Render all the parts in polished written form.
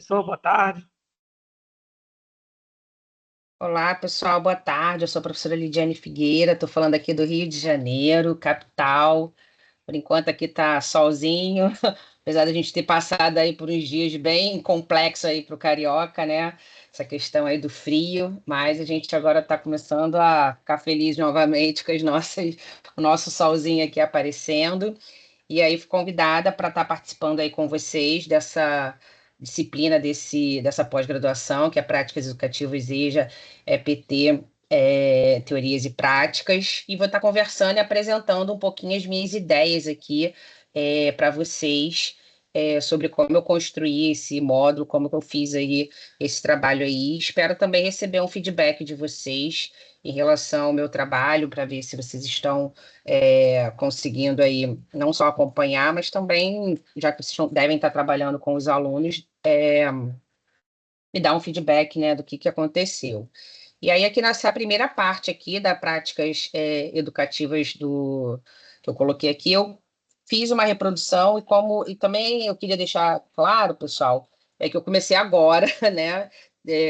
Professor, boa tarde. Olá, pessoal, boa tarde. Eu sou a professora Lidiane Figueira, estou falando aqui do Rio de Janeiro, capital. Por enquanto aqui tá solzinho, apesar da gente ter passado aí por uns dias bem complexos aí para o carioca, né? Essa questão aí do frio, mas a gente agora está começando a ficar feliz novamente com o nosso solzinho aqui aparecendo. E aí fui convidada para estar participando aí com vocês dessa disciplina dessa pós-graduação, que é Práticas Educativas EJA, PT, Teorias e Práticas, e vou estar conversando e apresentando um pouquinho as minhas ideias aqui para vocês, sobre como eu construí esse módulo, como que eu fiz aí esse trabalho aí. Espero também receber um feedback de vocês em relação ao meu trabalho, para ver se vocês estão conseguindo aí não só acompanhar, mas também, já que vocês devem estar trabalhando com os alunos, me dar um feedback, né, do que aconteceu. E aí, aqui nessa primeira parte aqui da práticas educativas que eu coloquei aqui, eu fiz uma reprodução e também eu queria deixar claro, pessoal, que eu comecei agora, né?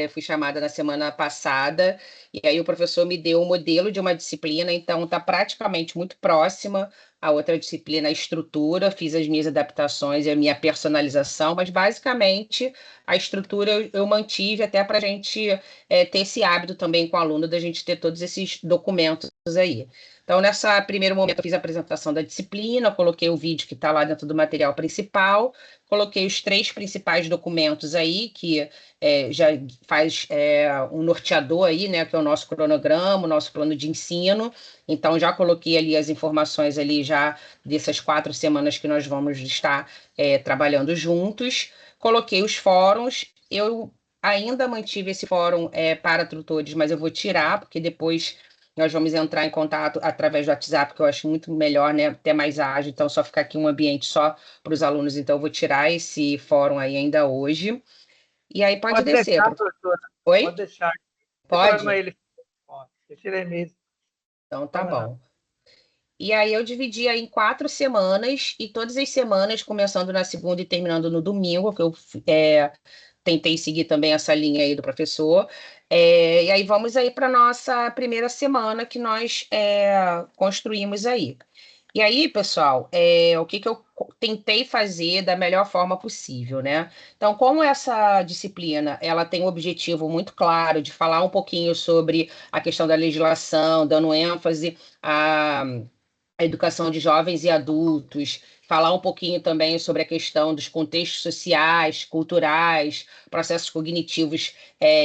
Fui chamada na semana passada, e aí o professor me deu o modelo de uma disciplina, então está praticamente muito próxima à outra disciplina, a estrutura, fiz as minhas adaptações e a minha personalização, mas basicamente a estrutura eu mantive até para a gente ter esse hábito também com o aluno da gente ter todos esses documentos aí. Então, nessa primeiro momento, eu fiz a apresentação da disciplina, coloquei o vídeo que está lá dentro do material principal, coloquei os três principais documentos aí, que já faz um norteador aí, né, que é o nosso cronograma, o nosso plano de ensino. Então, já coloquei ali as informações ali já dessas 4 semanas que nós vamos estar trabalhando juntos. Coloquei os fóruns, eu ainda mantive esse fórum para tutores, mas eu vou tirar, porque depois nós vamos entrar em contato através do WhatsApp, que eu acho muito melhor, né? Até mais ágil, então só ficar aqui um ambiente só para os alunos, então eu vou tirar esse fórum aí ainda hoje. E aí pode Pode descer. deixar, professora. Oi? Pode deixar. Não tem problema Pode? ele. Pode. Eu tirei mesmo. Então Não tá tem problema não. bom. E aí eu dividi aí em 4 semanas, e todas as semanas, começando na segunda e terminando no domingo, que eu tentei seguir também essa linha aí do professor. E aí vamos aí para nossa primeira semana que nós construímos aí. E aí, pessoal, o que eu tentei fazer da melhor forma possível, né? Então, como essa disciplina, ela tem um objetivo muito claro de falar um pouquinho sobre a questão da legislação, dando ênfase a educação de jovens e adultos, falar um pouquinho também sobre a questão dos contextos sociais, culturais, processos cognitivos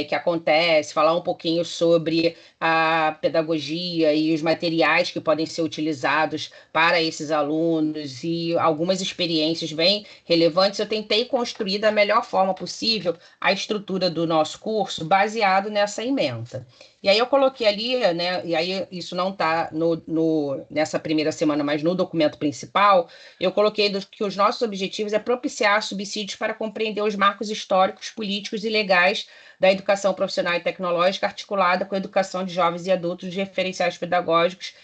que acontecem, falar um pouquinho sobre a pedagogia e os materiais que podem ser utilizados para esses alunos e algumas experiências bem relevantes. Eu tentei construir da melhor forma possível a estrutura do nosso curso baseado nessa ementa. E aí eu coloquei ali, né? E aí isso não está nessa primeira semana, mas no documento principal, eu coloquei que os nossos objetivos é propiciar subsídios para compreender os marcos históricos, políticos e legais da educação profissional e tecnológica, articulada com a educação de jovens e adultos, de referenciais pedagógicos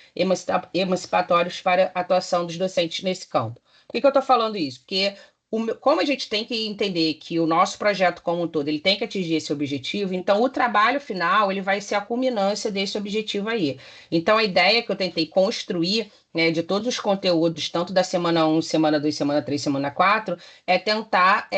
emancipatórios para a atuação dos docentes nesse campo. Por que eu estou falando isso? Porque como a gente tem que entender que o nosso projeto como um todo ele tem que atingir esse objetivo, então o trabalho final ele vai ser a culminância desse objetivo aí. Então a ideia que eu tentei construir, né, de todos os conteúdos, tanto da semana 1, semana 2, semana 3, semana 4, é tentar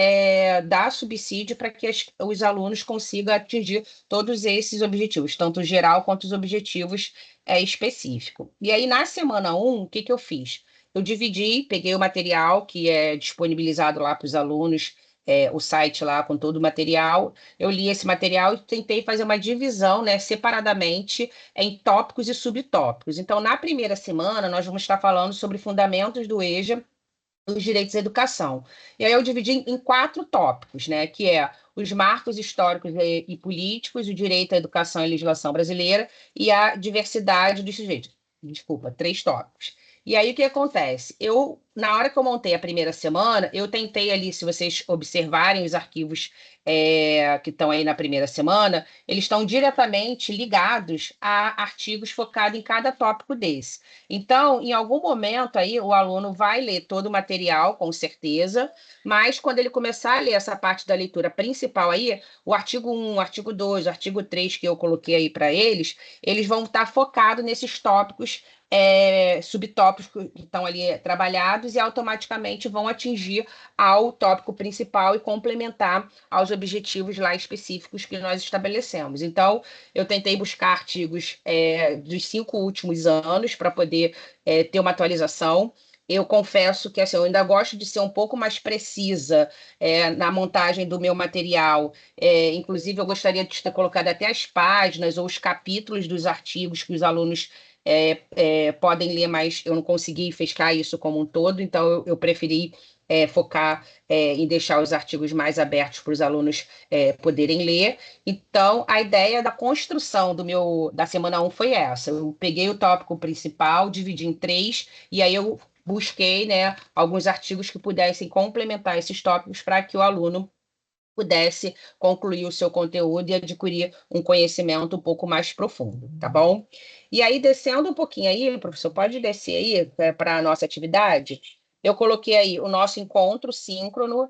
dar subsídio para que os alunos consigam atingir todos esses objetivos, tanto o geral quanto os objetivos específicos. E aí, na semana 1, o que que eu fiz? Eu dividi, peguei o material que é disponibilizado lá para os alunos, o site lá com todo o material. Eu li esse material e tentei fazer uma divisão, né, separadamente em tópicos e subtópicos. Então, na primeira semana, nós vamos estar falando sobre fundamentos do EJA, os direitos à educação. E aí eu dividi em 4 tópicos, né, que é os marcos históricos e políticos, o direito à educação e legislação brasileira e a diversidade dos sujeitos. Desculpa, 3 tópicos. E aí o que acontece? Eu na hora que eu montei a primeira semana, eu tentei ali, se vocês observarem os arquivos que estão aí na primeira semana, eles estão diretamente ligados a artigos focados em cada tópico desse. Então, em algum momento aí, o aluno vai ler todo o material, com certeza, mas quando ele começar a ler essa parte da leitura principal aí, o artigo 1, o artigo 2, o artigo 3 que eu coloquei aí para eles vão estar focados nesses tópicos, subtópicos que estão ali trabalhados e automaticamente vão atingir ao tópico principal e complementar aos objetivos lá específicos que nós estabelecemos. Então, eu tentei buscar artigos dos 5 últimos anos para poder ter uma atualização. Eu confesso que assim, eu ainda gosto de ser um pouco mais precisa na montagem do meu material. Inclusive, eu gostaria de ter colocado até as páginas ou os capítulos dos artigos que os alunos podem ler, mas eu não consegui fechar isso como um todo, então eu preferi focar em deixar os artigos mais abertos para os alunos poderem ler. Então, a ideia da construção da semana 1 foi essa. Eu peguei o tópico principal, dividi em 3, e aí eu busquei, né, alguns artigos que pudessem complementar esses tópicos para que o aluno pudesse concluir o seu conteúdo e adquirir um conhecimento um pouco mais profundo, tá bom? E aí, descendo um pouquinho aí, professor, pode descer aí para a nossa atividade? Eu coloquei aí o nosso encontro síncrono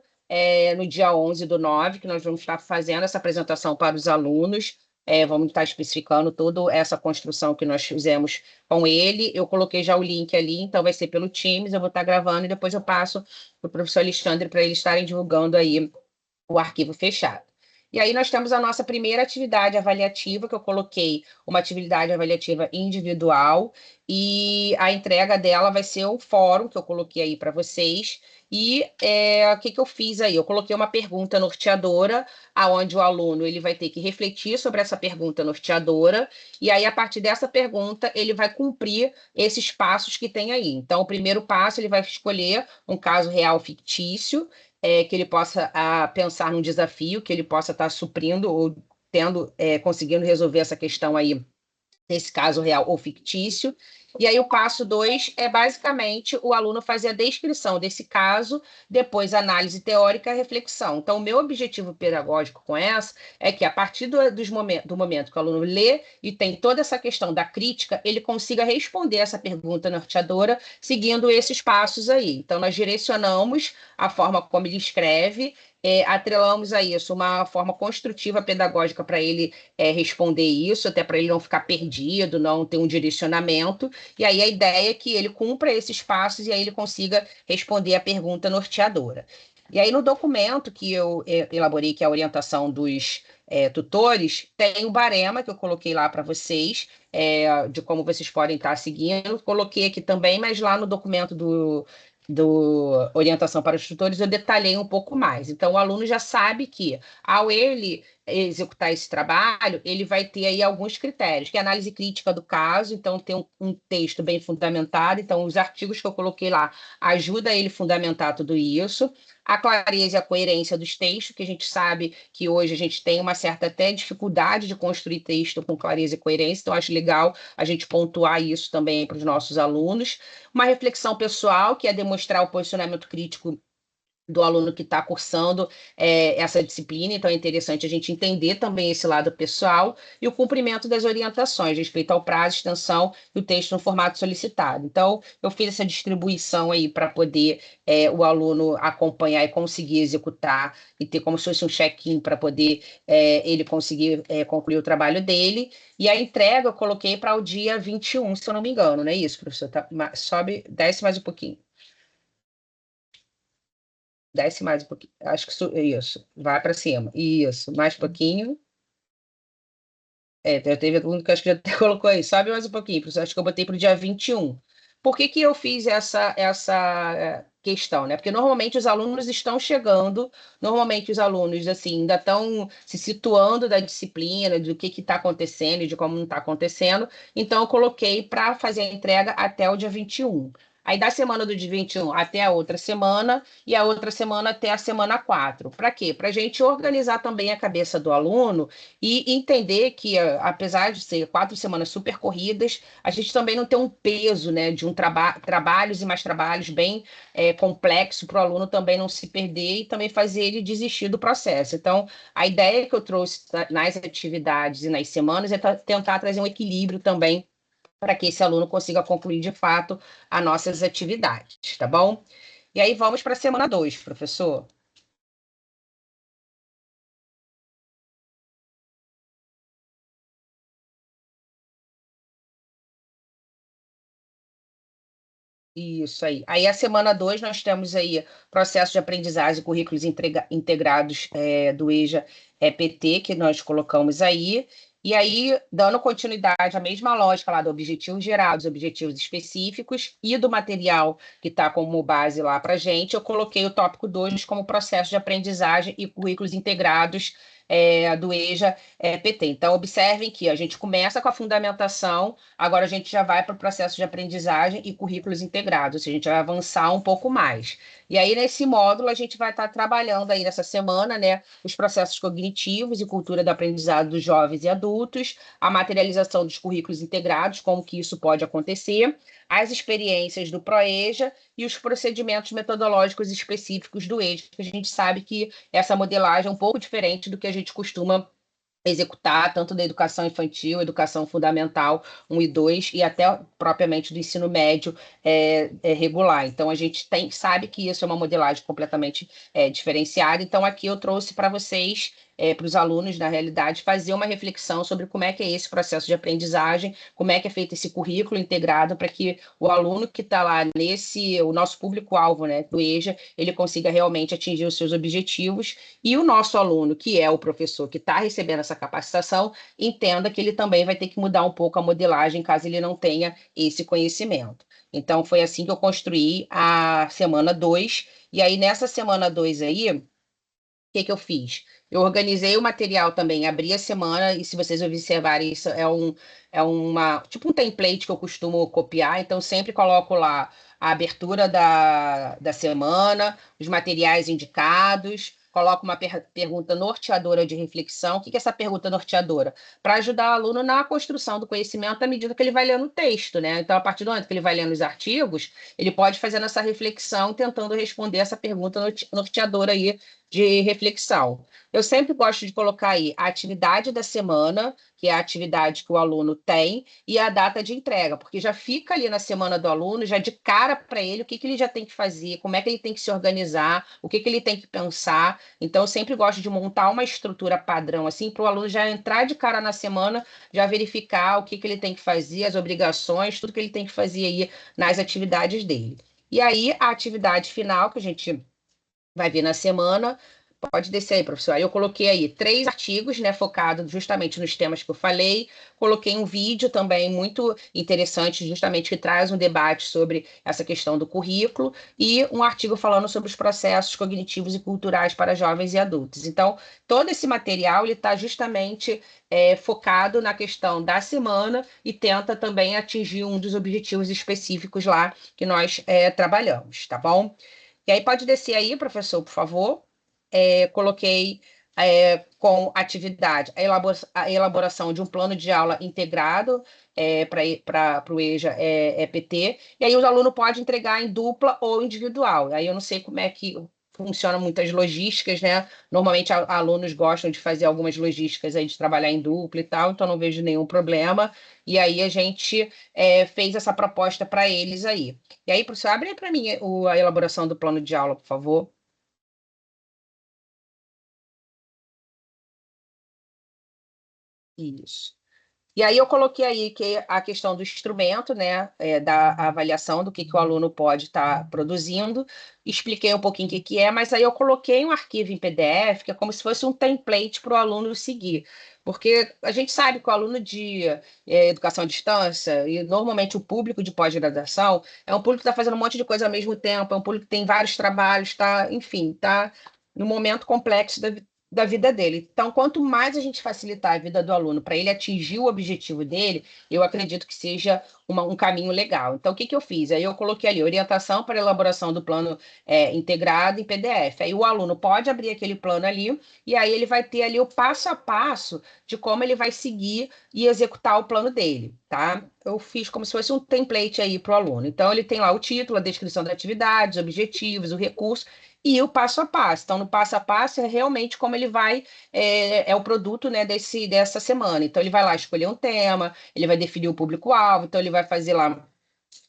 no dia 11/9, que nós vamos estar fazendo essa apresentação para os alunos. Vamos estar especificando toda essa construção que nós fizemos com ele. Eu coloquei já o link ali, então vai ser pelo Teams, eu vou estar gravando e depois eu passo para o professor Alexandre para eles estarem divulgando aí o arquivo fechado. E aí nós temos a nossa primeira atividade avaliativa, que eu coloquei uma atividade avaliativa individual, e a entrega dela vai ser o fórum que eu coloquei aí para vocês. E o que eu fiz aí? Eu coloquei uma pergunta norteadora, aonde o aluno ele vai ter que refletir sobre essa pergunta norteadora, e aí, a partir dessa pergunta, ele vai cumprir esses passos que tem aí. Então, o primeiro passo, ele vai escolher um caso real fictício, que ele possa pensar num desafio, que ele possa estar suprindo ou conseguindo resolver essa questão aí, nesse caso real ou fictício. E aí o passo 2 é basicamente o aluno fazer a descrição desse caso, depois análise teórica e reflexão. Então, o meu objetivo pedagógico com essa é que, a partir do momento que o aluno lê e tem toda essa questão da crítica, ele consiga responder essa pergunta norteadora seguindo esses passos aí. Então, nós direcionamos a forma como ele escreve, atrelamos a isso uma forma construtiva pedagógica para ele responder isso, até para ele não ficar perdido, não ter um direcionamento. E aí a ideia é que ele cumpra esses passos e aí ele consiga responder a pergunta norteadora. E aí no documento que eu elaborei, que é a orientação dos tutores, tem o barema que eu coloquei lá para vocês, de como vocês podem estar seguindo. Coloquei aqui também, mas lá no documento do orientação para os tutores, eu detalhei um pouco mais. Então, o aluno já sabe que, ao ele executar esse trabalho, ele vai ter aí alguns critérios, que é a análise crítica do caso, então ter um texto bem fundamentado. Então, os artigos que eu coloquei lá ajudam ele a fundamentar tudo isso. A clareza e a coerência dos textos, que a gente sabe que hoje a gente tem uma certa até dificuldade de construir texto com clareza e coerência, então acho legal a gente pontuar isso também para os nossos alunos. Uma reflexão pessoal, que é demonstrar o posicionamento crítico do aluno que está cursando essa disciplina, então é interessante a gente entender também esse lado pessoal, e o cumprimento das orientações, respeito ao prazo, extensão e o texto no formato solicitado. Então, eu fiz essa distribuição aí para poder o aluno acompanhar e conseguir executar, e ter como se fosse um check-in para poder ele conseguir concluir o trabalho dele. E a entrega eu coloquei para o dia 21, se eu não me engano, não é isso, professor? Sobe, desce mais um pouquinho. Desce mais um pouquinho. Acho que isso. Vai para cima. Isso. Mais um pouquinho. Já teve aluno que acho que já até colocou aí. Sobe mais um pouquinho, professor. Acho que eu botei para o dia 21. Por que que eu fiz essa questão, né? Porque normalmente os alunos estão chegando, normalmente os alunos assim ainda estão se situando da disciplina, do que está acontecendo e de como não está acontecendo. Então, eu coloquei para fazer a entrega até o dia 21. Aí da semana do dia 21 até a outra semana, e a outra semana até a semana 4. Para quê? Para a gente organizar também a cabeça do aluno e entender que, apesar de ser 4 semanas super corridas, a gente também não tem um peso, né, de trabalhos e mais trabalhos bem complexo para o aluno também não se perder e também fazer ele desistir do processo. Então, a ideia que eu trouxe nas atividades e nas semanas é tentar trazer um equilíbrio também para que esse aluno consiga concluir de fato as nossas atividades, tá bom? E aí vamos para a semana 2, professor. Isso aí. Aí a semana 2 nós temos aí processo de aprendizagem e currículos integrados do EJA PT, que nós colocamos aí. E aí, dando continuidade à mesma lógica lá do objetivo geral, dos objetivos específicos e do material que está como base lá para gente, eu coloquei o tópico 2 como processo de aprendizagem e currículos integrados do EJA PT. Então, observem que a gente começa com a fundamentação. Agora a gente já vai para o processo de aprendizagem e currículos integrados, ou seja, a gente vai avançar um pouco mais. E aí, nesse módulo, a gente vai estar trabalhando aí nessa semana, né, os processos cognitivos e cultura do aprendizado dos jovens e adultos, a materialização dos currículos integrados, como que isso pode acontecer, as experiências do ProEJA e os procedimentos metodológicos específicos do EJA, que a gente sabe que essa modelagem é um pouco diferente do que a gente costuma executar, tanto da educação infantil, educação fundamental 1 e 2, e até propriamente do ensino médio regular. Então, a gente sabe que isso é uma modelagem completamente diferenciada. Então, aqui eu trouxe para vocês, para os alunos, na realidade, fazer uma reflexão sobre como é que é esse processo de aprendizagem, como é que é feito esse currículo integrado para que o aluno que está lá o nosso público-alvo, né, do EJA, ele consiga realmente atingir os seus objetivos e o nosso aluno, que é o professor que está recebendo essa capacitação, entenda que ele também vai ter que mudar um pouco a modelagem caso ele não tenha esse conhecimento. Então, foi assim que eu construí a semana 2. E aí, nessa semana 2 aí, que eu fiz? Eu organizei o material também, abri a semana, e se vocês observarem, isso tipo um template que eu costumo copiar, então sempre coloco lá a abertura da semana, os materiais indicados, coloco uma pergunta norteadora de reflexão. O que é essa pergunta norteadora? Para ajudar o aluno na construção do conhecimento à medida que ele vai lendo o texto, né? Então, a partir do momento que ele vai lendo os artigos, ele pode fazer essa reflexão, tentando responder essa pergunta norteadora aí de reflexão. Eu sempre gosto de colocar aí a atividade da semana, que é a atividade que o aluno tem, e a data de entrega, porque já fica ali na semana do aluno, já de cara para ele, o que ele já tem que fazer, como é que ele tem que se organizar, o que ele tem que pensar. Então, eu sempre gosto de montar uma estrutura padrão, assim, para o aluno já entrar de cara na semana, já verificar o que ele tem que fazer, as obrigações, tudo que ele tem que fazer aí nas atividades dele. E aí, a atividade final, que a gente vai ver na semana. Pode descer aí, professor. Aí eu coloquei aí 3 artigos, né, focados justamente nos temas que eu falei. Coloquei um vídeo também muito interessante, justamente que traz um debate sobre essa questão do currículo, e um artigo falando sobre os processos cognitivos e culturais para jovens e adultos. Então, todo esse material ele está justamente focado na questão da semana e tenta também atingir um dos objetivos específicos lá que nós trabalhamos, tá bom? E aí pode descer aí, professor, por favor. Coloquei com atividade a elaboração de um plano de aula integrado para o EJA EPT, e aí o aluno pode entregar em dupla ou individual. Aí eu não sei como é que funciona muitas logísticas, né? Normalmente alunos gostam de fazer algumas logísticas aí de trabalhar em dupla e tal, então não vejo nenhum problema. E aí a gente fez essa proposta para eles aí. E aí, professor, abre aí para mim a elaboração do plano de aula, por favor. Isso. E aí eu coloquei aí que a questão do instrumento, né, da avaliação do que o aluno pode estar produzindo, expliquei um pouquinho o que é, mas aí eu coloquei um arquivo em PDF, que é como se fosse um template para o aluno seguir, porque a gente sabe que o aluno de educação à distância, e normalmente o público de pós-graduação, é um público que está fazendo um monte de coisa ao mesmo tempo, é um público que tem vários trabalhos, tá, enfim, tá no momento complexo da vida dele. Então, quanto mais a gente facilitar a vida do aluno para ele atingir o objetivo dele, eu acredito que seja um caminho legal. Então, o que que eu fiz? Aí eu coloquei ali orientação para elaboração do plano integrado em PDF. Aí o aluno pode abrir aquele plano ali e aí ele vai ter ali o passo a passo de como ele vai seguir e executar o plano dele, tá? Eu fiz como se fosse um template aí para o aluno. Então, ele tem lá o título, a descrição da atividade, os objetivos, o recurso e o passo a passo. Então, no passo a passo é realmente como ele vai, é o produto, né, dessa semana. Então, ele vai lá escolher um tema, ele vai definir o público-alvo, então ele vai fazer lá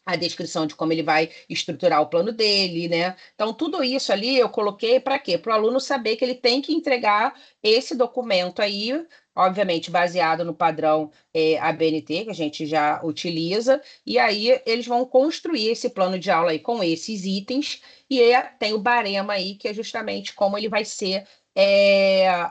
a descrição de como ele vai estruturar o plano dele, né? Então, tudo isso ali eu coloquei para quê? Para o aluno saber que ele tem que entregar esse documento aí, obviamente baseado no padrão ABNT, que a gente já utiliza, e aí eles vão construir esse plano de aula aí com esses itens, e tem o barema aí, que é justamente como ele vai ser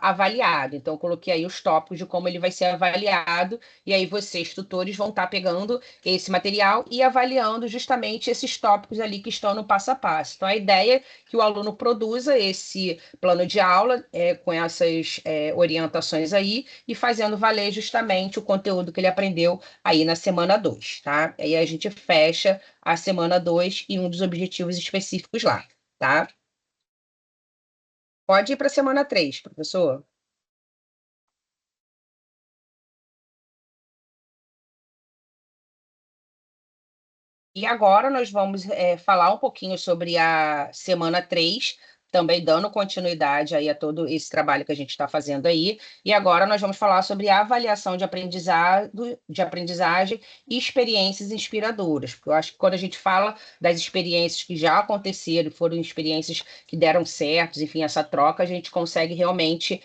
avaliado. Então, eu coloquei aí os tópicos de como ele vai ser avaliado, e aí vocês, tutores, vão estar pegando esse material e avaliando justamente esses tópicos ali que estão no passo a passo. Então, a ideia é que o aluno produza esse plano de aula com essas orientações aí e fazendo valer justamente o conteúdo que ele aprendeu aí na semana 2, tá? Aí a gente fecha a semana 2 e um dos objetivos específicos lá, tá? Pode ir para a semana 3, professor. E agora nós vamos falar um pouquinho sobre a semana 3, também dando continuidade aí a todo esse trabalho que a gente está fazendo aí. E agora nós vamos falar sobre a avaliação de aprendizagem e experiências inspiradoras. Porque eu acho que quando a gente fala das experiências que já aconteceram, foram experiências que deram certo, enfim, essa troca, a gente consegue realmente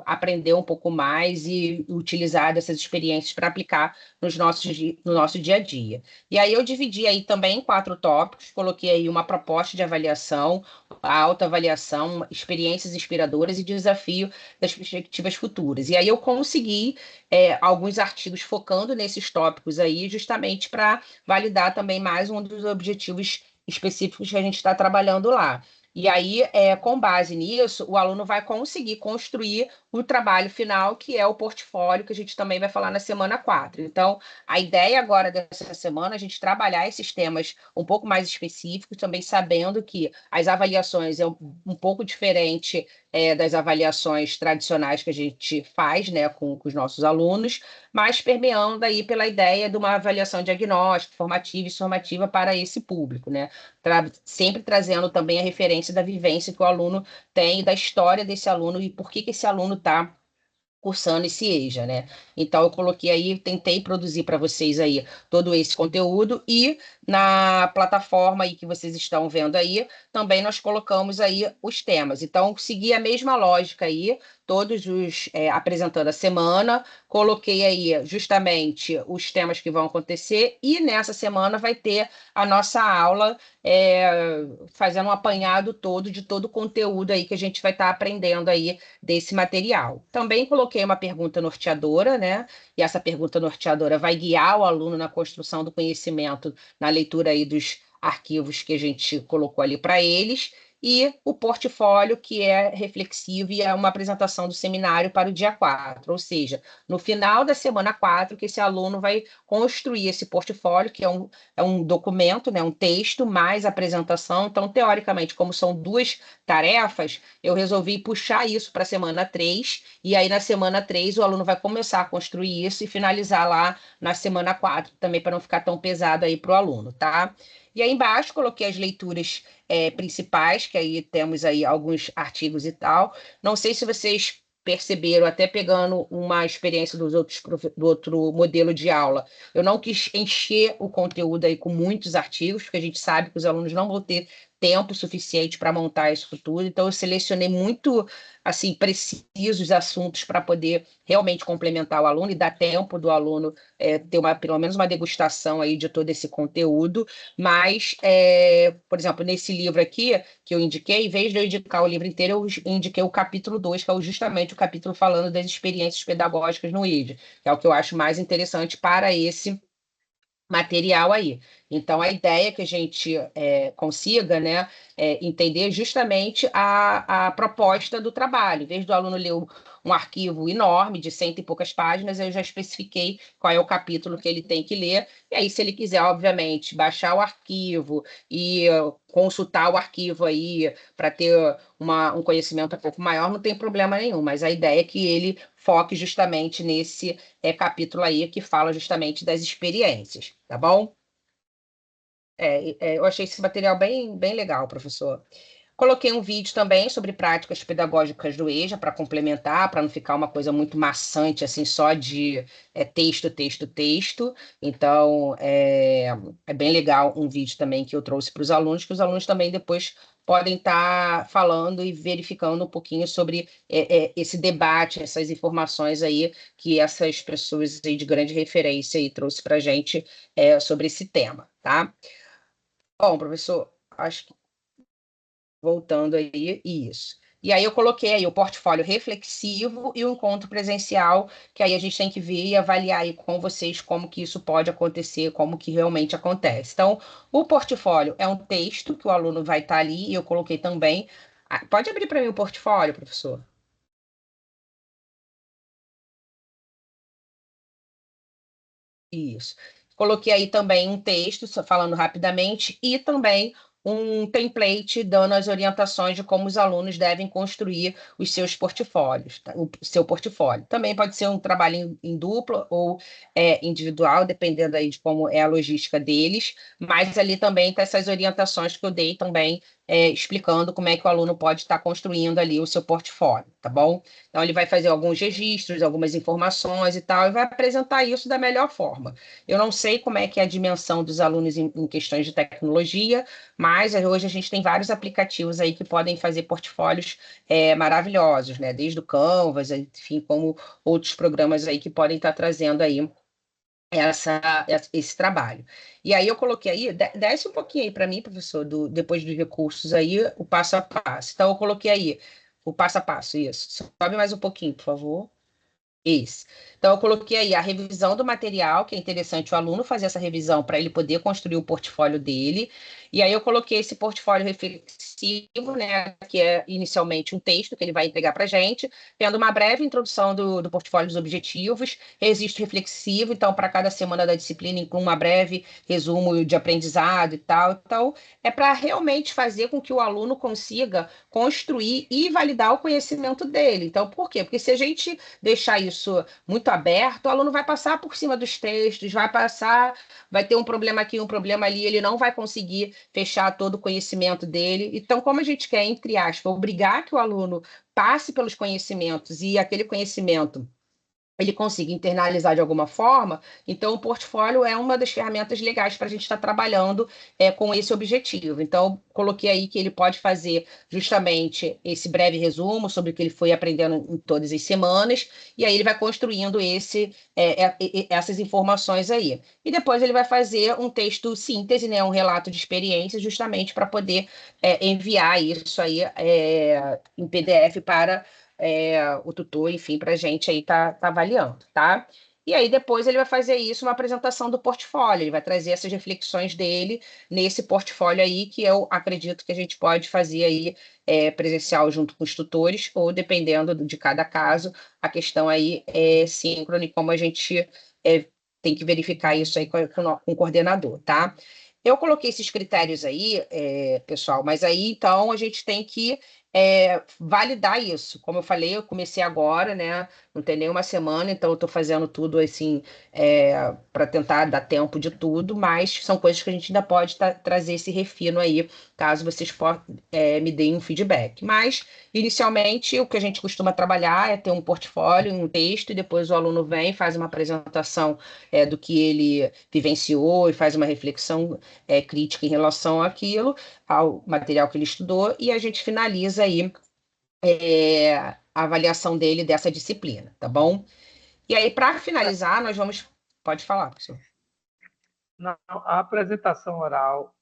aprender um pouco mais e utilizar dessas experiências para aplicar no nosso dia a dia. E aí eu dividi aí também em 4 tópicos, coloquei aí uma proposta de avaliação, a autoavaliação, experiências inspiradoras e desafio das perspectivas futuras. E aí eu consegui alguns artigos focando nesses tópicos aí, justamente para validar também mais um dos objetivos específicos que a gente está trabalhando lá. E aí, com base nisso, o aluno vai conseguir construir o trabalho final, que é o portfólio, que a gente também vai falar na semana 4. Então, a ideia agora dessa semana é a gente trabalhar esses temas um pouco mais específicos, também sabendo que as avaliações é um pouco diferente das avaliações tradicionais que a gente faz, né, com os nossos alunos, mas permeando aí pela ideia de uma avaliação diagnóstica, formativa e formativa para esse público, né? Sempre trazendo também a referência da vivência que o aluno tem, da história desse aluno e por que que esse aluno está cursando esse EJA, né? Então eu coloquei aí, tentei produzir para vocês aí todo esse conteúdo e na plataforma aí que vocês estão vendo aí, também nós colocamos aí os temas. Então segui a mesma lógica aí, todos os apresentando a semana, coloquei aí justamente os temas que vão acontecer e nessa semana vai ter a nossa aula fazendo um apanhado todo de todo o conteúdo aí que a gente vai estar aprendendo aí desse material. Também coloquei uma pergunta norteadora, né? E essa pergunta norteadora vai guiar o aluno na construção do conhecimento, na leitura aí dos arquivos que a gente colocou ali para eles, e o portfólio, que é reflexivo e é uma apresentação do seminário para o dia 4, ou seja, no final da semana 4, que esse aluno vai construir esse portfólio, que é um documento, né, um texto, mais apresentação. Então, teoricamente, como são 2 tarefas, eu resolvi puxar isso para a semana 3, e aí na semana 3 o aluno vai começar a construir isso e finalizar lá na semana 4, também para não ficar tão pesado aí para o aluno, tá? E aí embaixo coloquei as leituras principais, que aí temos aí alguns artigos e tal. Não sei se vocês perceberam, até pegando uma experiência do outro modelo de aula, eu não quis encher o conteúdo aí com muitos artigos, porque a gente sabe que os alunos não vão ter tempo suficiente para montar isso tudo, então eu selecionei muito assim precisos assuntos para poder realmente complementar o aluno e dar tempo do aluno ter pelo menos uma degustação aí de todo esse conteúdo, mas, por exemplo, nesse livro aqui que eu indiquei, em vez de eu indicar o livro inteiro, eu indiquei o capítulo 2, que é justamente o capítulo falando das experiências pedagógicas no EJA, que é o que eu acho mais interessante para esse material aí. Então, a ideia é que a gente consiga, né, entender justamente a proposta do trabalho. Em vez do aluno ler um arquivo enorme de cento e poucas páginas, eu já especifiquei qual é o capítulo que ele tem que ler. E aí, se ele quiser, obviamente, baixar o arquivo e consultar o arquivo aí para ter um conhecimento um pouco maior, não tem problema nenhum. Mas a ideia é que ele foque justamente nesse capítulo aí que fala justamente das experiências, tá bom? Eu achei esse material bem, bem legal, professor. Coloquei um vídeo também sobre práticas pedagógicas do EJA para complementar, para não ficar uma coisa muito maçante, assim, só de texto, texto, texto. Então, é bem legal um vídeo também que eu trouxe para os alunos, que os alunos também depois podem estar falando e verificando um pouquinho sobre esse debate, essas informações aí que essas pessoas aí de grande referência aí trouxe para a gente sobre esse tema, tá? Bom, professor, acho que voltando aí, isso. E aí eu coloquei aí o portfólio reflexivo e o encontro presencial, que aí a gente tem que ver e avaliar aí com vocês como que isso pode acontecer, como que realmente acontece. Então, o portfólio é um texto que o aluno vai estar ali, e eu coloquei também. Pode abrir para mim o portfólio, professor? Isso. Coloquei aí também um texto, só falando rapidamente, e também um template dando as orientações de como os alunos devem construir os seus portfólios, tá? O seu portfólio. Também pode ser um trabalho em dupla ou individual, dependendo aí de como é a logística deles, mas ali também tem essas orientações que eu dei também, explicando como é que o aluno pode estar construindo ali o seu portfólio, tá bom? Então, ele vai fazer alguns registros, algumas informações e tal, e vai apresentar isso da melhor forma. Eu não sei como é que é a dimensão dos alunos em questões de tecnologia, mas hoje a gente tem vários aplicativos aí que podem fazer portfólios maravilhosos, né? Desde o Canvas, enfim, como outros programas aí que podem estar trazendo aí esse trabalho. E aí eu coloquei aí, desce um pouquinho aí para mim, professor, depois dos recursos aí, o passo a passo. Então, eu coloquei aí o passo a passo, isso. Sobe mais um pouquinho, por favor. Isso. Então, eu coloquei aí a revisão do material, que é interessante o aluno fazer essa revisão para ele poder construir o portfólio dele. E aí, eu coloquei esse portfólio reflexivo, né, que é inicialmente um texto que ele vai entregar para a gente, tendo uma breve introdução do portfólio dos objetivos, registro reflexivo, então, para cada semana da disciplina, inclui uma breve resumo de aprendizado e tal. Então, é para realmente fazer com que o aluno consiga construir e validar o conhecimento dele. Então, por quê? Porque se a gente deixar isso muito aberto, o aluno vai passar por cima dos textos, vai passar, vai ter um problema aqui, um problema ali, ele não vai conseguir fechar todo o conhecimento dele. Então, como a gente quer, entre aspas, obrigar que o aluno passe pelos conhecimentos e aquele conhecimento ele consiga internalizar de alguma forma, então o portfólio é uma das ferramentas legais para a gente estar trabalhando com esse objetivo. Então, coloquei aí que ele pode fazer justamente esse breve resumo sobre o que ele foi aprendendo em todas as semanas, e aí ele vai construindo essas informações aí. E depois ele vai fazer um texto síntese, né, um relato de experiência, justamente para poder enviar isso aí em PDF para o tutor, enfim, para a gente aí tá avaliando, tá? E aí depois ele vai fazer isso, uma apresentação do portfólio, ele vai trazer essas reflexões dele nesse portfólio aí, que eu acredito que a gente pode fazer aí presencial junto com os tutores, ou dependendo de cada caso, a questão aí é síncrona e como a gente tem que verificar isso aí com o coordenador, tá? Eu coloquei esses critérios aí, pessoal, mas aí então a gente tem que validar isso. Como eu falei, eu comecei agora, né? Não tem nem uma semana, então eu estou fazendo tudo assim para tentar dar tempo de tudo, mas são coisas que a gente ainda pode trazer esse refino aí, caso vocês me deem um feedback. Mas, inicialmente, o que a gente costuma trabalhar é ter um portfólio, um texto, e depois o aluno vem, faz uma apresentação do que ele vivenciou e faz uma reflexão crítica em relação àquilo, ao material que ele estudou, e a gente finaliza aí a avaliação dele dessa disciplina, tá bom? E aí, para finalizar, nós vamos. Pode falar, professor. A apresentação oral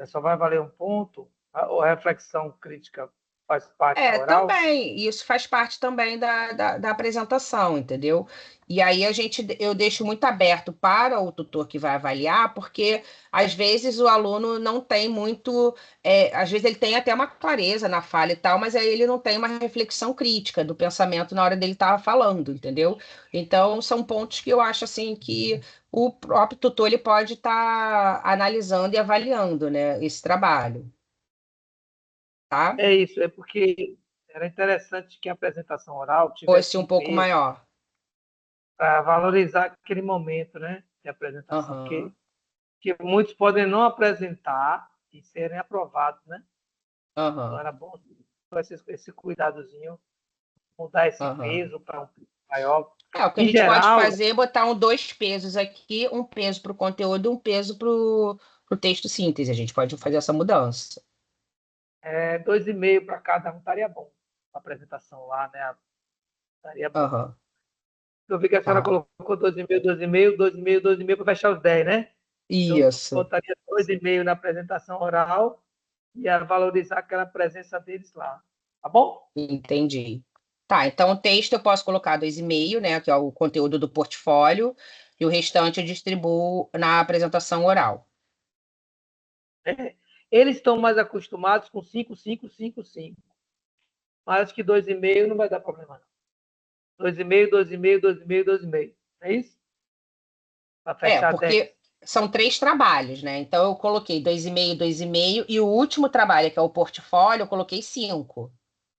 só vai valer um ponto, ou a reflexão crítica faz parte da oral? Também, isso faz parte também da apresentação, entendeu? E aí eu deixo muito aberto para o tutor que vai avaliar, porque às vezes o aluno não tem muito, às vezes ele tem até uma clareza na fala e tal, mas aí ele não tem uma reflexão crítica do pensamento na hora dele estar falando, entendeu? Então são pontos que eu acho assim que o próprio tutor ele pode estar analisando e avaliando, né, esse trabalho, tá? É isso, é porque era interessante que a apresentação oral tivesse Fosse um um pouco peso maior. para valorizar aquele momento, né, de apresentação, Aham, que muitos podem não apresentar e serem aprovados, né? Então aham, era bom esse cuidadozinho, mudar esse aham. peso para um peso maior. O que a Em gente pode geral, fazer é botar dois pesos aqui, um peso para o conteúdo e um peso para o texto síntese. A gente pode fazer essa mudança. 2,5 para cada um estaria bom. A apresentação lá, né? Estaria bom. Aham, Eu vi que a senhora tá. colocou 2,5, 2,5, 2,5, 2,5 para fechar os 10, né? Eu Isso, botaria 2,5 na apresentação oral e a valorizar aquela presença deles lá. Tá bom? entendi. Tá, então o texto eu posso colocar 2,5, né, que é o conteúdo do portfólio, e o restante eu distribuo na apresentação oral. É. Eles estão mais acostumados com 5, 5, 5, 5. Mas acho que 2,5 não vai dar problema, não. 2,5, 2,5, 2,5, 2,5. É isso? Para fechar 10. Porque são três trabalhos, né? Então eu coloquei 2,5, 2,5, e o último trabalho, que é o portfólio, eu coloquei 5.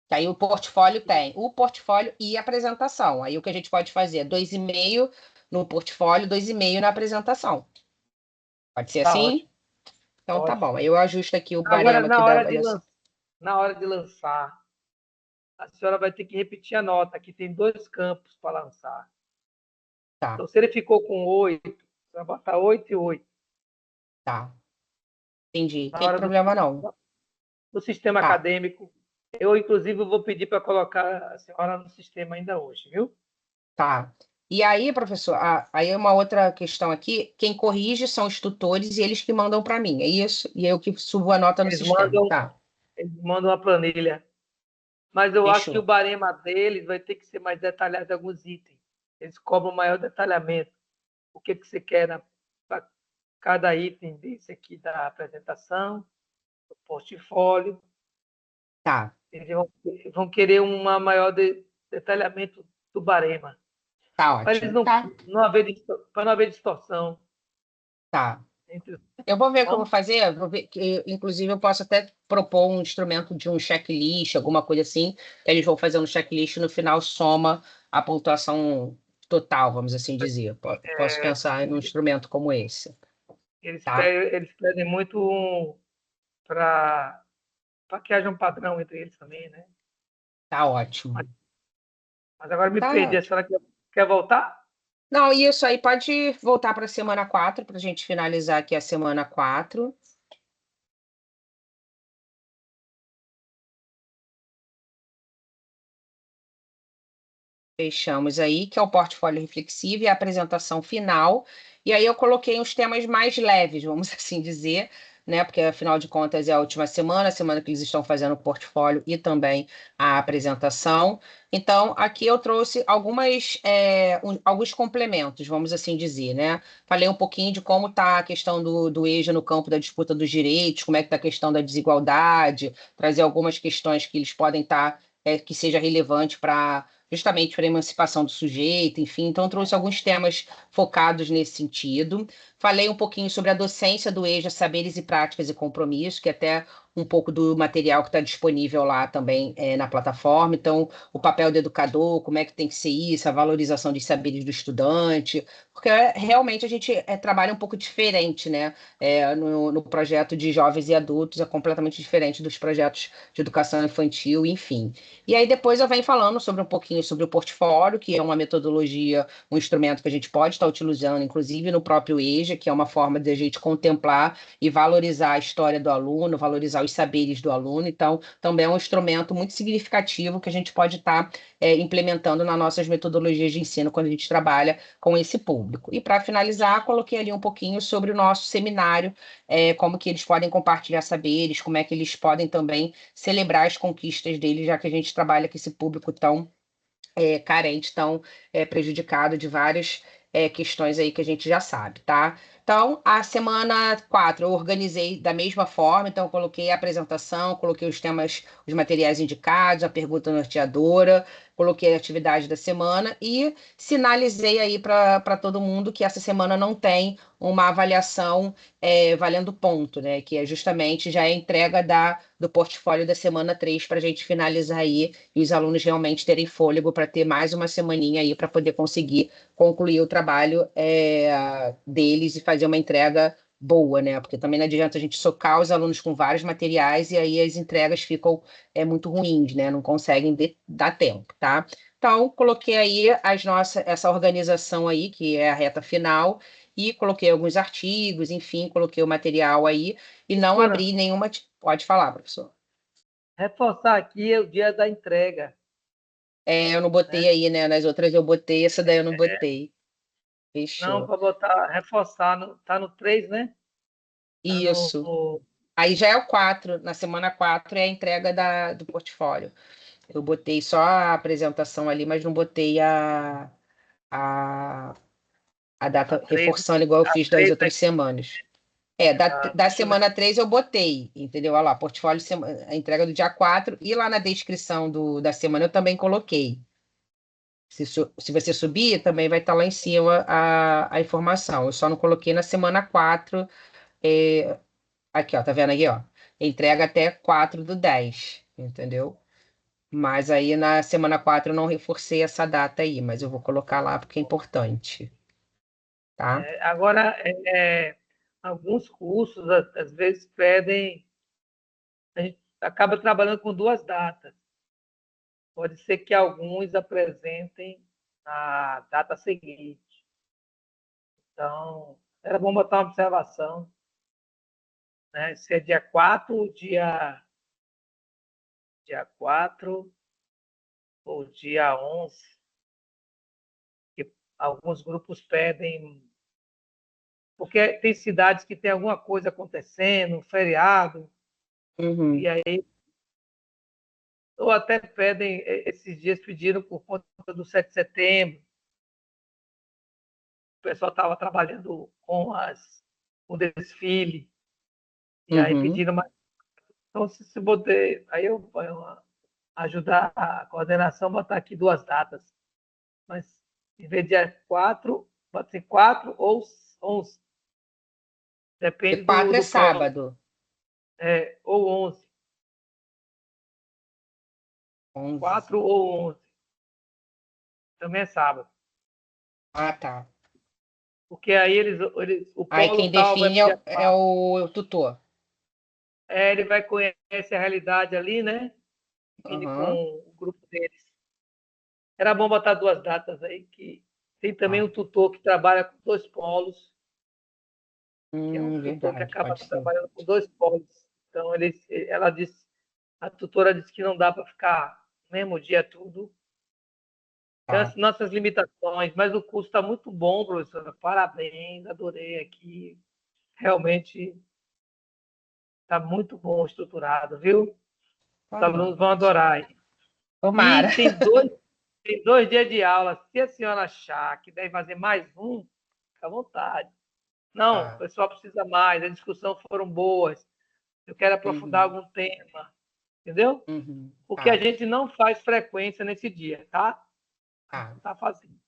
Que aí o portfólio tem o portfólio e a apresentação. Aí o que a gente pode fazer é 2,5 no portfólio, 2,5 na apresentação. Pode ser Tá assim? ótimo. Então tá Ótimo. bom. Aí eu ajusto aqui o Agora, barema aqui da avaliação. na hora de lançar, a senhora vai ter que repetir a nota, que tem 2 campos para lançar. Tá, Então, se ele ficou com 8, você vai botar 8 e 8. tá. Entendi. Na Tem hora problema não. do sistema Tá, acadêmico. Eu, inclusive, vou pedir para colocar a senhora no sistema ainda hoje, viu? tá. E aí, professor, aí é uma outra questão aqui. Quem corrige são os tutores e eles que mandam para mim. É isso? E eu que subo a nota no Eles sistema. mandam, Tá, eles mandam uma planilha. Mas eu acho que o fechou. barema deles vai ter que ser mais detalhado em alguns itens. Eles cobram maior detalhamento. O que, que você quer para cada item desse aqui da apresentação, do portfólio. Tá, Eles vão querer um maior detalhamento do barema. tá Para eles ótimo. Tá, para não haver distorção tá. entre os. Eu vou ver o que eu vou Bom, fazer, vou ver que, inclusive, eu posso até propor um instrumento de um checklist, alguma coisa assim, que eles vão fazer um checklist e no final soma a pontuação total, vamos assim dizer. Posso pensar em um instrumento como esse, tá? eles pedem muito para que haja um padrão entre eles também, né? Tá Mas, ótimo. mas agora me perdi. Tá. A senhora quer voltar? Não, isso aí pode voltar para a semana 4 para a gente finalizar aqui a semana 4. Fechamos aí, que é o portfólio reflexivo e a apresentação final. E aí eu coloquei uns temas mais leves, vamos assim dizer, né? Porque afinal de contas é a última semana, a semana que eles estão fazendo o portfólio e também a apresentação. Então, aqui eu trouxe alguns complementos, vamos assim dizer, né? Falei um pouquinho de como está a questão do EJA no campo da disputa dos direitos, como é que está a questão da desigualdade, trazer algumas questões que eles podem estar, que seja relevante para justamente para a emancipação do sujeito, enfim. Então, trouxe alguns temas focados nesse sentido. Falei um pouquinho sobre a docência do EJA, saberes e práticas e compromisso, que é até um pouco do material que está disponível lá também na plataforma. Então, o papel do educador, como é que tem que ser isso, a valorização dos saberes do estudante, porque realmente a gente trabalha um pouco diferente, né? No projeto de jovens e adultos é completamente diferente dos projetos de educação infantil, enfim. E aí depois eu venho falando sobre um pouquinho sobre o portfólio, que é uma metodologia, um instrumento que a gente pode estar utilizando, inclusive no próprio EJA, que é uma forma de a gente contemplar e valorizar a história do aluno, valorizar reforçar os saberes do aluno. Então, também é um instrumento muito significativo que a gente pode estar implementando nas nossas metodologias de ensino quando a gente trabalha com esse público. E para finalizar, coloquei ali um pouquinho sobre o nosso seminário, como que eles podem compartilhar saberes, como é que eles podem também celebrar as conquistas deles, já que a gente trabalha com esse público tão carente, tão prejudicado de várias questões aí que a gente já sabe, tá? Então, a semana 4 eu organizei da mesma forma, então eu coloquei a apresentação, coloquei os temas, os materiais indicados, a pergunta norteadora, coloquei a atividade da semana e sinalizei aí para todo mundo que essa semana não tem uma avaliação valendo ponto, né? Que é justamente já a entrega do portfólio da semana 3 para a gente finalizar aí e os alunos realmente terem fôlego para ter mais uma semaninha aí para poder conseguir concluir o trabalho deles e fazer uma entrega boa, né? Porque também não adianta a gente socar os alunos com vários materiais e aí as entregas ficam muito ruins, né? Não conseguem dar tempo, tá? Então, coloquei aí essa organização aí, que é a reta final, e coloquei alguns artigos, enfim, coloquei o material aí e não Professora, abri nenhuma. Pode falar, professor. reforçar aqui é o dia da entrega, Eu não botei né? aí, né? Nas outras eu botei, essa daí eu não botei. Não, Fechou. para botar, reforçar, tá no 3, né? Tá Isso. Aí já é o 4. Na semana 4 é a entrega do portfólio. Eu botei só a apresentação ali, mas não botei a, a a data 3, reforçando igual eu a fiz das 3 outras semanas. Da deixa eu ver. semana 3 eu botei, entendeu? Olha lá, portfólio, a entrega do dia 4 e lá na descrição da semana eu também coloquei. Se você subir, também vai estar lá em cima a informação. Eu só não coloquei na semana 4. Aqui, ó, tá vendo aí, ó? Entrega até 4/10, entendeu? Mas aí na semana 4 eu não reforcei essa data aí, mas eu vou colocar lá porque é importante, tá? Agora, alguns cursos, às vezes, pedem, a gente acaba trabalhando com duas datas. Pode ser que alguns apresentem na data seguinte. Então, era bom botar uma observação, né? Se é dia 4, dia 4 ou dia 11, que alguns grupos pedem, porque tem cidades que tem alguma coisa acontecendo, um feriado, Uhum, e aí, ou até pedem, esses dias pediram por conta do 7 de setembro, o pessoal estava trabalhando com desfile, e aí uhum. pediram, mas, então se botar, aí eu ajudar a coordenação, botar aqui duas datas, mas em vez de dia 4, pode ser 4 ou 11, E depende 4 é do polo, sábado. ou 11, 11. 4 ou 11, também é sábado, Ah, tá. porque aí o Aí polo quem tal vai define para o é, dia é 4, o tutor. ele vai conhecer a realidade ali, né? Define com Aham. o grupo deles. Era bom botar duas datas aí, que tem também Tá. um tutor que trabalha com dois polos, que é um tutor que Verdade, acaba pode ser. trabalhando com dois polos. Então, ela disse, a tutora disse que não dá para ficar no mesmo dia tudo. Então, Tá. as nossas limitações, mas o curso está muito bom, professora. Parabéns, adorei aqui. Realmente está muito bom estruturado, viu? Os Tá bom. alunos vão adorar. Tomara. E tem dois dias de aula. Se a senhora achar que deve fazer mais um, fica à vontade. Não, o Tá. pessoal precisa mais, as discussões foram boas, eu quero aprofundar Uhum, algum tema, entendeu? uhum. Porque a Tá. gente não faz frequência nesse dia, tá? A gente Tá. não está fazendo.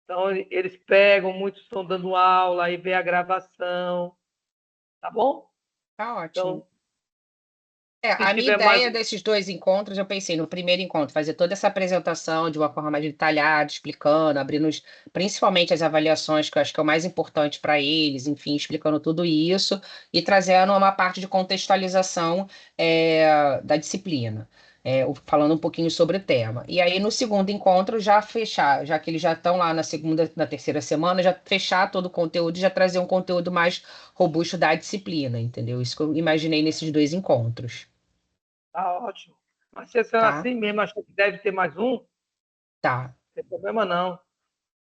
Então, eles pegam, muitos estão dando aula, aí vê a gravação, tá bom? Tá ótimo. Então, se A minha tiver mais ideia desses dois encontros, eu pensei no primeiro encontro, fazer toda essa apresentação de uma forma mais detalhada, explicando, abrindo principalmente as avaliações, que eu acho que é o mais importante para eles, enfim, explicando tudo isso e trazendo uma parte de contextualização da disciplina. falando um pouquinho sobre o tema. E aí, no segundo encontro, já fechar, já que eles já estão lá na segunda, na terceira semana, já fechar todo o conteúdo e já trazer um conteúdo mais robusto da disciplina, entendeu? Isso que eu imaginei nesses dois encontros, Tá ótimo. Mas se a senhora tá? assim mesmo achou que deve ter mais um, não Tá, tem problema não.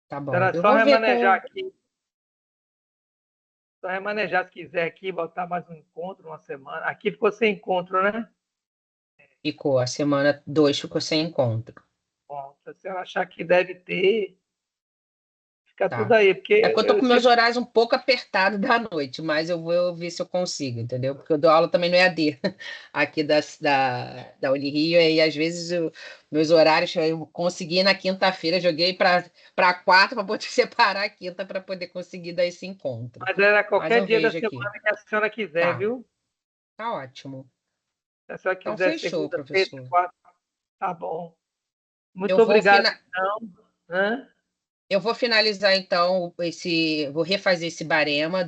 tá bom. Será Eu só vou ver remanejar com. aqui. Só remanejar se quiser aqui, botar mais um encontro, uma semana. Aqui ficou sem encontro, né? Ficou, a semana 2 ficou sem encontro. Bom, se a senhora achar que deve ter, fica tudo Tá. aí, porque É porque eu tô eu com meus sempre. horários um pouco apertados da noite, mas eu vou ver se eu consigo, entendeu? Porque eu dou aula também no EAD, aqui da Unirio, e às vezes meus horários eu consegui na quinta-feira, joguei para quarta para poder separar a quinta para poder conseguir dar esse encontro. Mas era Mas qualquer eu dia da vejo aqui. semana que a senhora quiser, Tá, viu? tá ótimo. Se a senhora Então quiser fechou, segunda, terça, professor. quarta, tá bom. Eu Muito vou obrigado, fina... então. Hã? Eu vou finalizar então vou refazer esse barema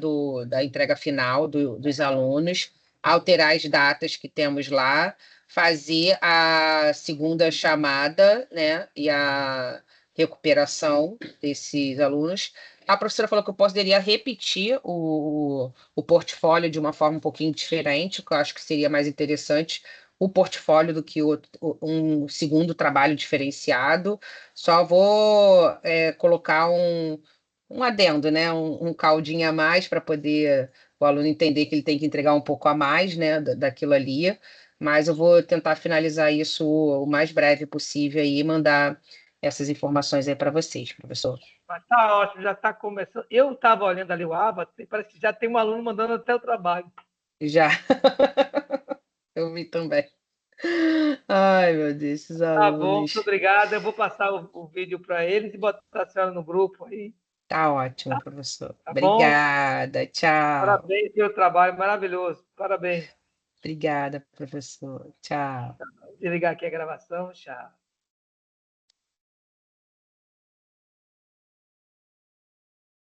da entrega final dos alunos, alterar as datas que temos lá, fazer a segunda chamada, né, e a recuperação desses alunos. A professora falou que eu poderia repetir o portfólio de uma forma um pouquinho diferente, que eu acho que seria mais interessante o portfólio do que um segundo trabalho diferenciado. Só vou colocar um adendo, né? Um caldinho a mais para poder o aluno entender que ele tem que entregar um pouco a mais, né, daquilo ali. Mas eu vou tentar finalizar isso o mais breve possível aí e mandar essas informações aí para vocês, professor. Mas tá ótimo, já está começando. Eu estava olhando ali o Avatar, parece que já tem um aluno mandando até o trabalho. Já, eu vi também. Ai, meu Deus, esses Tá bom, muito alunos. obrigado. Eu vou passar o vídeo para eles e botar a senhora no grupo aí, Tá ótimo, professor. tá bom? Obrigada, tchau. Parabéns pelo trabalho maravilhoso. Parabéns. Obrigada, professor. Tchau. Vou desligar aqui a gravação. Tchau.